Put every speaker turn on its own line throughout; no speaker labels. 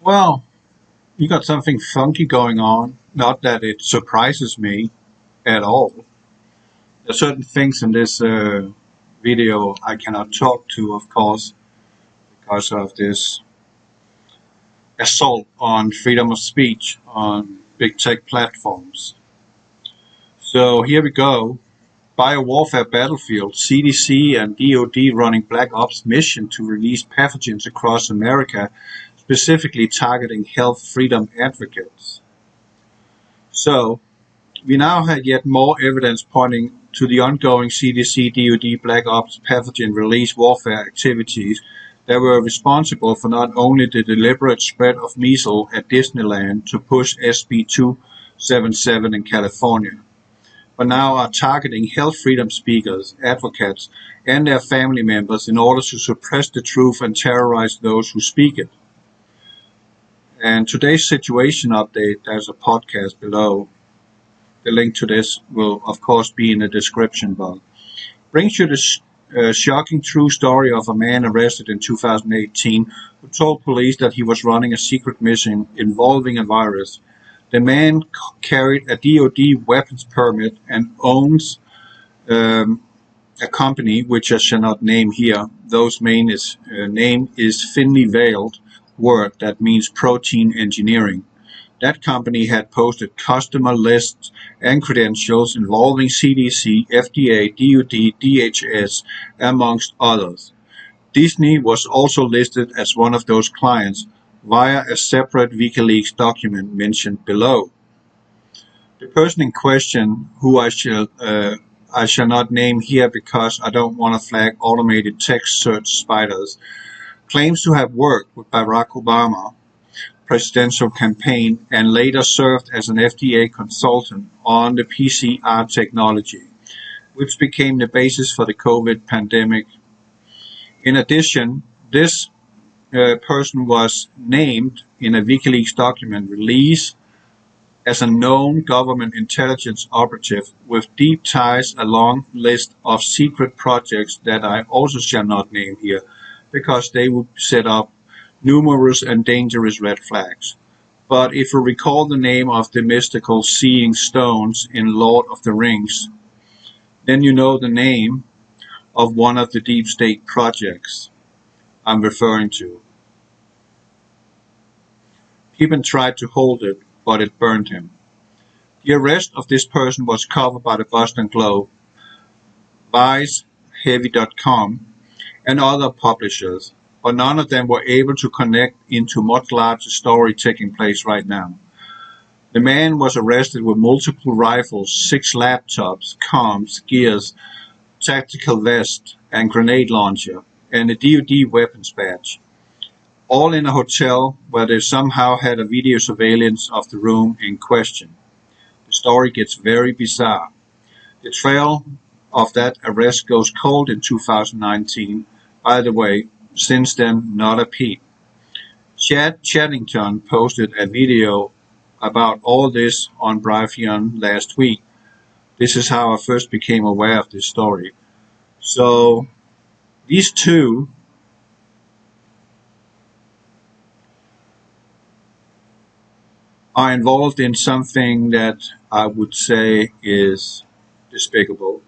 Well, you got something funky going on. Not that it surprises me at all. There are certain things in this video I cannot talk to, of course, because of this assault on freedom of speech on big tech platforms. So here we go. Biowarfare battlefield, CDC and DoD running Black Ops mission to release pathogens across America, specifically targeting health freedom advocates. So, we now have yet more evidence pointing to the ongoing CDC-DoD Black Ops pathogen release warfare activities that were responsible for not only the deliberate spread of measles at Disneyland to push SB 277 in California, but now are targeting health freedom speakers, advocates, and their family members in order to suppress the truth and terrorize those who speak it. And today's situation update, there's a podcast below. The link to this will, of course, be in the description box. Brings you the shocking true story of a man arrested in 2018 who told police that he was running a secret mission involving a virus. The man carried a DoD weapons permit and owns a company which I shall not name here. Those name is thinly veiled word that means protein engineering. That company had posted customer lists and credentials involving CDC, FDA, DoD, DHS, amongst others. Disney was also listed as one of those clients via a separate WikiLeaks document mentioned below. The person in question, who I shall not name here because I don't want to flag automated text search spiders, claims to have worked with Barack Obama presidential campaign and later served as an FDA consultant on the PCR technology, which became the basis for the COVID pandemic. In addition, this person was named in a WikiLeaks document release as a known government intelligence operative with deep ties a long list of secret projects that I also shall not name here because they would set up numerous and dangerous red flags. But if you recall the name of the mystical seeing stones in Lord of the Rings, then you know the name of one of the deep state projects I'm referring to. Pippin tried to hold it, but it burned him. The arrest of this person was covered by the Boston Globe, Vice, Heavy.com, and other publishers, but none of them were able to connect into much larger story taking place right now. The man was arrested with multiple rifles, 6 laptops, comms, gears, tactical vest, and grenade launcher, and a DoD weapons badge, all in a hotel where they somehow had a video surveillance of the room in question. The story gets very bizarre. The trail of that arrest goes cold in 2019. By the way, since then, not a peep. Chad Chaddington posted a video about all this on Brytheon last week. This is how I first became aware of this story. So, these two are involved in something that I would say is despicable.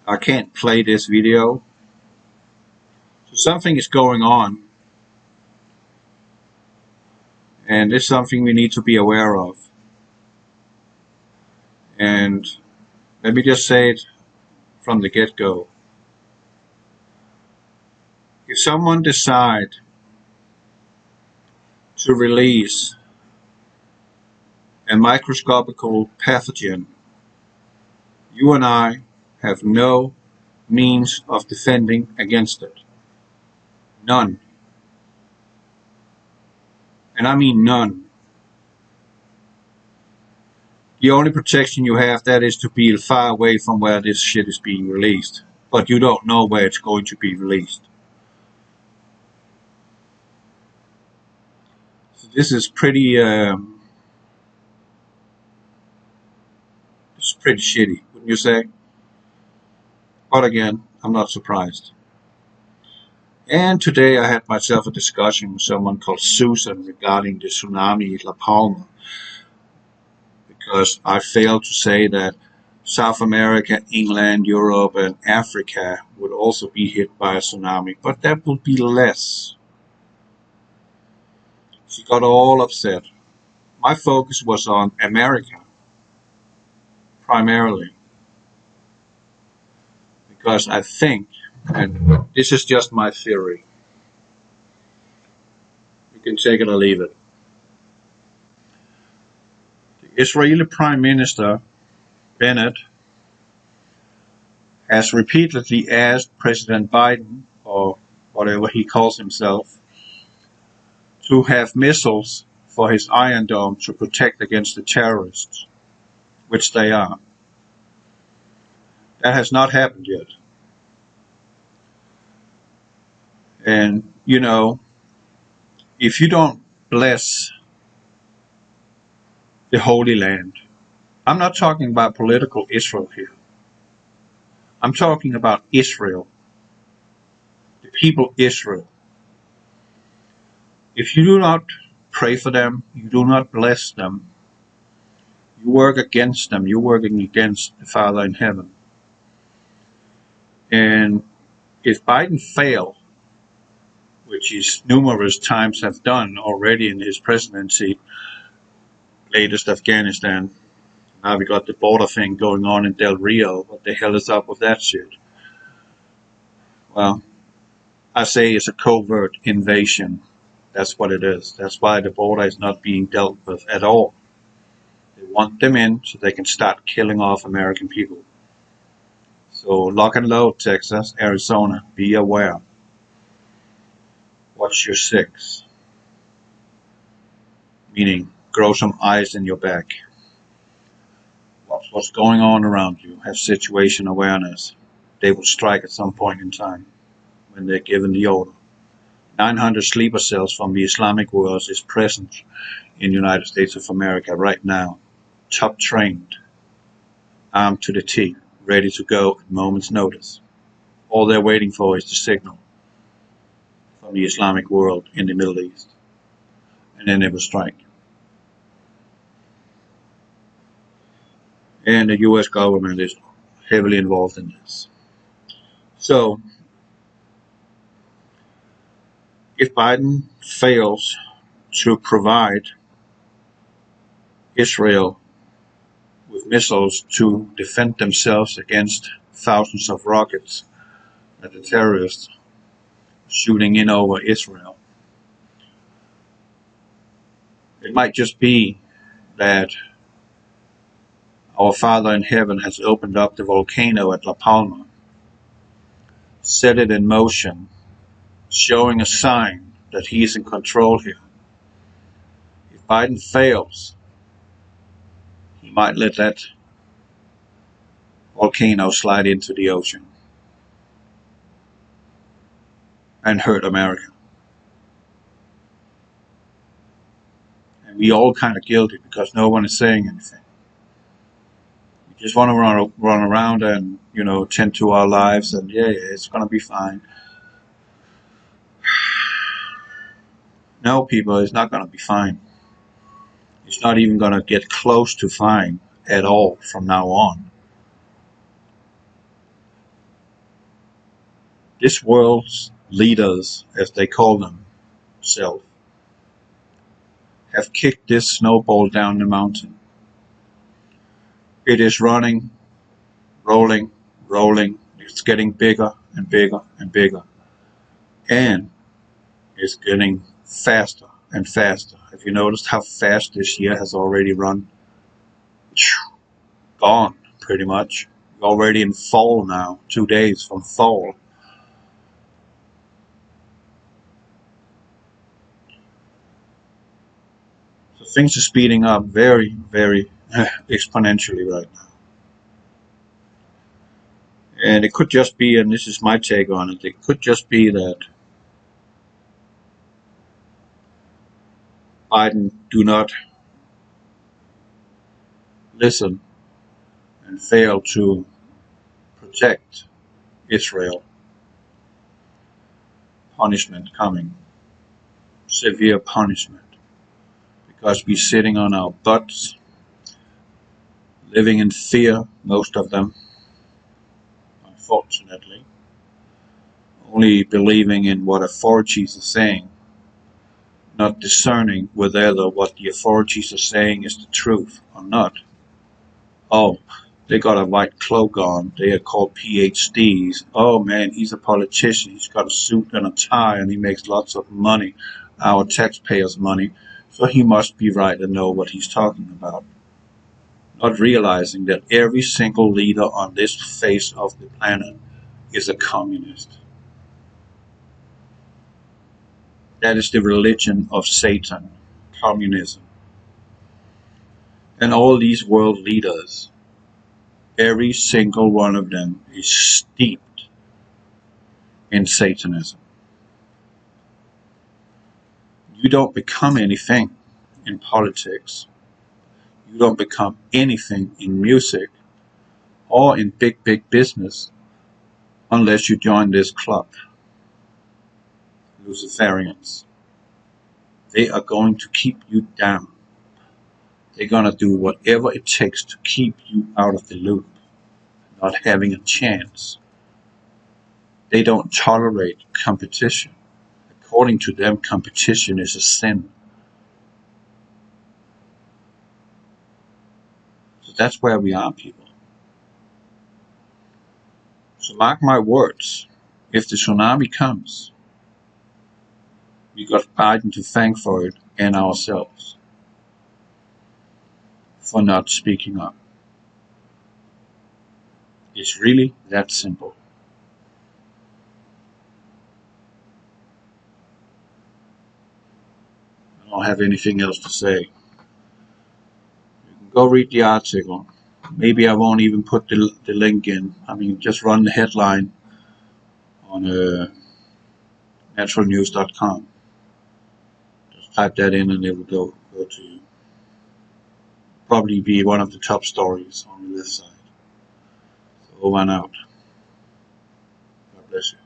I can't play this video. So something is going on. And it's something we need to be aware of. And let me just say it from the get-go. If someone decide to release a microscopical pathogen, you and I have no means of defending against it. None. And I mean none. The only protection you have, that is to be far away from where this shit is being released. But you don't know where it's going to be released. So this is pretty shitty, wouldn't you say? But again, I'm not surprised. And today I had myself a discussion with someone called Susan regarding the tsunami at La Palma, because I failed to say that South America, England, Europe, and Africa would also be hit by a tsunami, but that would be less. She got all upset. My focus was on America, primarily, because I think, and this is just my theory, you can take it or leave it. The Israeli Prime Minister, Bennett, has repeatedly asked President Biden, or whatever he calls himself, to have missiles for his Iron Dome to protect against the terrorists, which they are. That has not happened yet. And, if you don't bless the Holy Land, I'm not talking about political Israel here. I'm talking about Israel, the people Israel. If you do not pray for them, you do not bless them, you work against them, you're working against the Father in heaven. And if Biden fails, which he numerous times have done already in his presidency, latest Afghanistan, now we got the border thing going on in Del Rio, what the hell is up with that shit? Well, I say it's a covert invasion. That's what it is. That's why the border is not being dealt with at all. They want them in so they can start killing off American people. So lock and load, Texas, Arizona, be aware. Watch your six. Meaning, grow some eyes in your back. Watch what's going on around you. Have situation awareness. They will strike at some point in time when they're given the order. 900 sleeper cells from the Islamic world is present in the United States of America right now. Top trained, armed to the teeth, ready to go at moment's notice. All they're waiting for is the signal from the Islamic world in the Middle East. And then they will strike. And the US government is heavily involved in this. So, if Biden fails to provide Israel with missiles to defend themselves against thousands of rockets that the terrorists shooting in over Israel, it might just be that our Father in heaven has opened up the volcano at La Palma, set it in motion, showing a sign that he is in control here. If Biden fails, he might let that volcano slide into the ocean and hurt America. And we all kind of guilty because no one is saying anything. We just want to run around and, tend to our lives and yeah, it's going to be fine. No, people, it's not going to be fine. It's not even going to get close to fine at all from now on. This world's leaders, as they call themselves, have kicked this snowball down the mountain. It is rolling. It's getting bigger and bigger and bigger. And it's getting faster and faster. Have you noticed how fast this year has already run? Gone, pretty much. We're already in fall now, 2 days from fall. So things are speeding up very, very exponentially right now. And it could just be, and this is my take on it, it could just be that Biden do not listen and fail to protect Israel. punishment coming, severe punishment, because we're sitting on our butts, living in fear, most of them, unfortunately, only believing in what authorities are saying, not discerning whether what the authorities are saying is the truth or not. Oh, they got a white cloak on. They are called PhDs. Oh man, he's a politician. He's got a suit and a tie and he makes lots of money, our taxpayers' money. So he must be right and know what he's talking about. Not realizing that every single leader on this face of the planet is a communist. That is the religion of Satan, communism. And all these world leaders, every single one of them is steeped in Satanism. You don't become anything in politics. You don't become anything in music or in big business unless you join this club, Luciferians. They are going to keep you down. They're going to do whatever it takes to keep you out of the loop, not having a chance. They don't tolerate competition. According to them, competition is a sin. So that's where we are, people. So mark my words, if the tsunami comes, we got Biden to thank for it and ourselves for not speaking up. It's really that simple. I don't have anything else to say. You can go read the article. Maybe I won't even put the link in. I mean, just run the headline on naturalnews.com. Just type that in and it will go to you. Probably be one of the top stories on the left side. So over and out. God bless you.